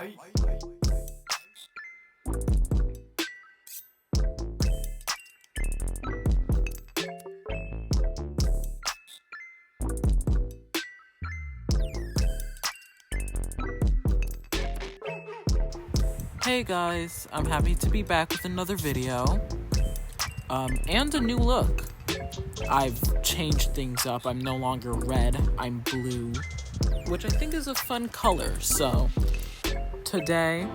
Hey guys, I'm happy to be back with another video, and a new look. I've changed things up. I'm no longer red, I'm blue, which I think is a fun color. So, today,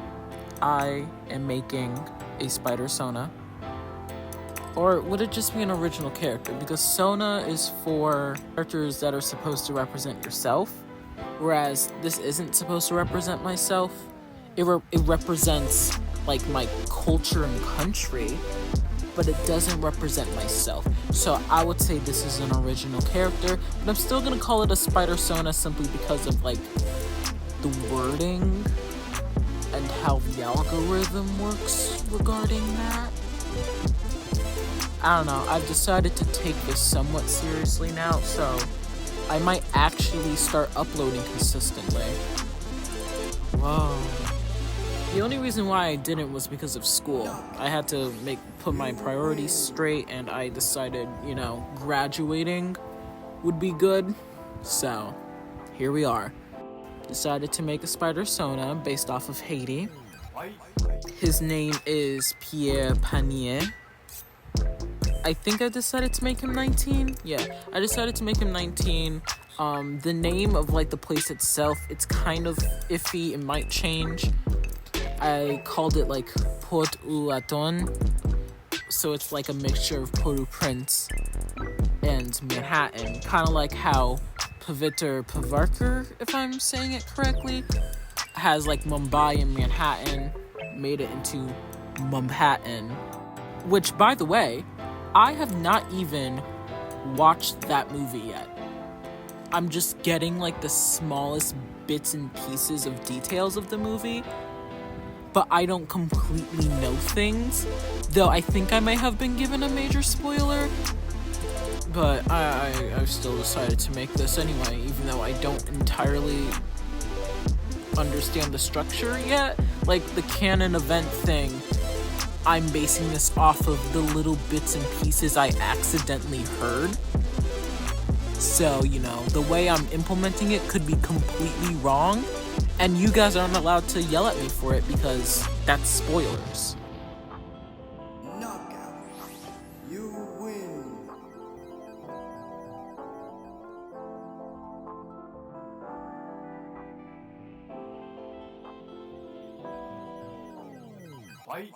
I am making a Spidersona. Or would it just be an original character? Because Sona is for characters that are supposed to represent yourself, whereas this isn't supposed to represent myself. It represents, like, my culture and country, but it doesn't represent myself. So I would say this is an original character, but I'm still gonna call it a Spidersona simply because of, like, the wording and how the algorithm works regarding that. I don't know, I've decided to take this somewhat seriously now, so I might actually start uploading consistently. Whoa. The only reason why I didn't was because of school. I had to put my priorities straight, and I decided, graduating would be good. So, here we are. Decided to make a Spidersona based off of Haiti. His name is Pierre. I think I decided to make him 19. Yeah, I decided to make him 19. The name of, the place itself, it's kind of iffy. It might change. I called it, Port-au-Aton. So it's like a mixture of Port-au-Prince and Manhattan. Kind of like how Pavarker, if I'm saying it correctly, has, Mumbai and Manhattan, made it into Mumhattan. Which, by the way, I have not even watched that movie yet. I'm just getting, the smallest bits and pieces of details of the movie, but I don't completely know things, though I think I may have been given a major spoiler, but I've still decided to make this anyway, even though I don't entirely understand the structure yet. The canon event thing, I'm basing this off of the little bits and pieces I accidentally heard. So, the way I'm implementing it could be completely wrong, and you guys aren't allowed to yell at me for it because that's spoilers. Knockout. You win. Fight.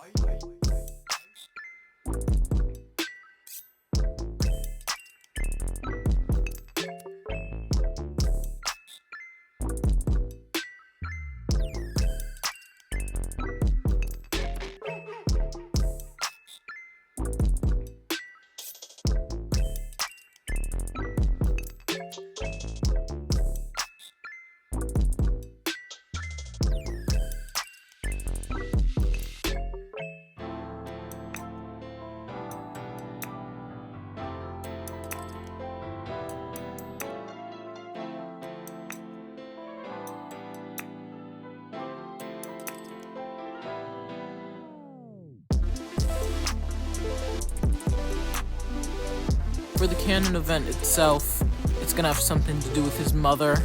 For the canon event itself, it's gonna have something to do with his mother.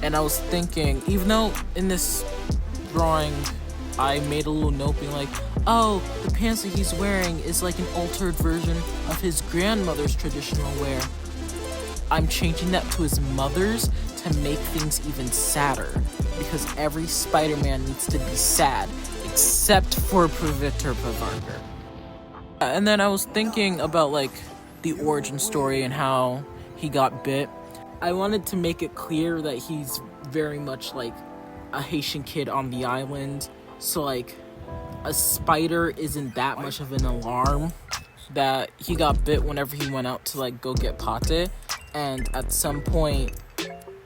And I was thinking, even though in this drawing I made a little note being like, oh, the pants that he's wearing is like an altered version of his grandmother's traditional wear, I'm changing that to his mother's to make things even sadder, because every Spider-Man needs to be sad, except for Victor Pavarker. And then I was thinking about the origin story and how he got bit. I wanted to make it clear that he's very much a Haitian kid on the island, so a spider isn't that much of an alarm, that he got bit whenever he went out to go get pate, and at some point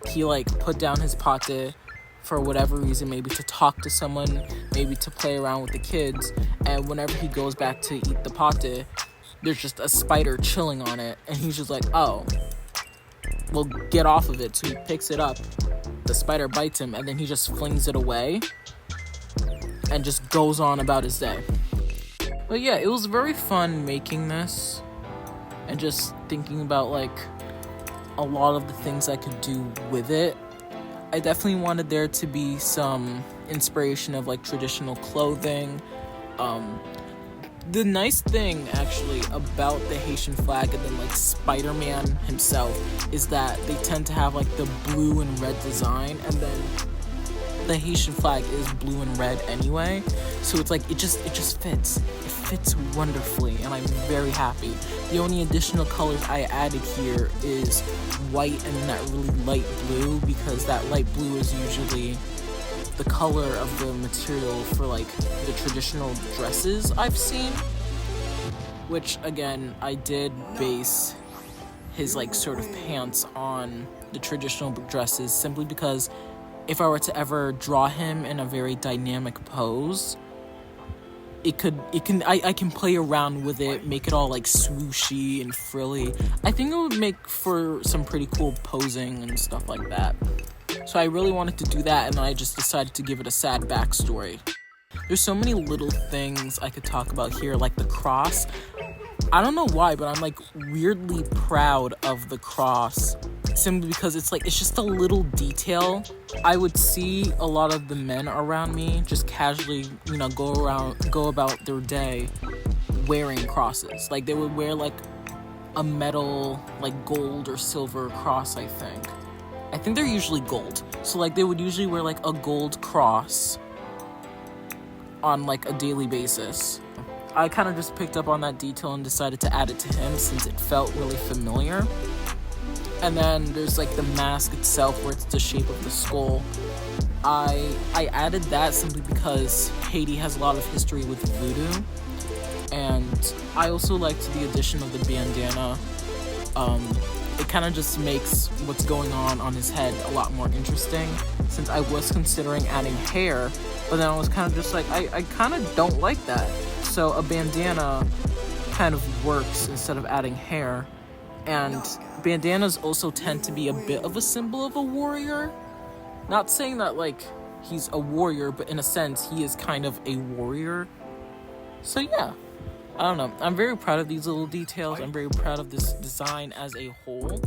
he put down his pate for whatever reason, maybe to talk to someone, maybe to play around with the kids, and whenever he goes back to eat the pate, there's just a spider chilling on it, and he's just like, oh, well, get off of it. So he picks it up, the spider bites him, and then he just flings it away. and just goes on about his day. But yeah, it was very fun making this and just thinking about like a lot of the things I could do with it. I definitely wanted there to be some inspiration of like traditional clothing. The nice thing actually about the Haitian flag and then like Spider-Man himself is that they tend to have like the blue and red design, and then the Haitian flag is blue and red anyway, so it's like it just fits. It fits wonderfully, and I'm very happy. The only additional colors I added here is white and that really light blue, because that light blue is usually the color of the material for like the traditional dresses I've seen, which again I did base his like sort of pants on the traditional dresses simply because if I were to ever draw him in a very dynamic pose, I can play around with it, make it all like swooshy and frilly. I think it would make for some pretty cool posing and stuff like that. So I really wanted to do that, and I just decided to give it a sad backstory. There's so many little things I could talk about here, like the cross. I don't know why, but I'm like weirdly proud of the cross, simply because it's just a little detail. I would see a lot of the men around me just casually, go about their day wearing crosses. Like they would wear like a metal, like gold or silver cross, I think they're usually gold. So like they would usually wear like a gold cross on like a daily basis. I kind of just picked up on that detail and decided to add it to him since it felt really familiar. And then there's like the mask itself where it's the shape of the skull. I added that simply because Haiti has a lot of history with voodoo, and I also liked the addition of the bandana. It kind of just makes what's going on his head a lot more interesting, since I was considering adding hair, but then I was kind of just like, I kind of don't like that. So a bandana kind of works instead of adding hair. And bandanas also tend to be a bit of a symbol of a warrior. Not saying that like he's a warrior, but in a sense he is kind of a warrior. So yeah, I don't know. I'm very proud of these little details. I'm very proud of this design as a whole.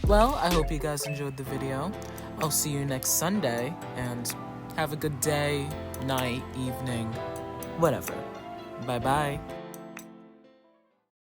Well, I hope you guys enjoyed the video. I'll see you next Sunday, and have a good day, night, evening, whatever. Bye-bye.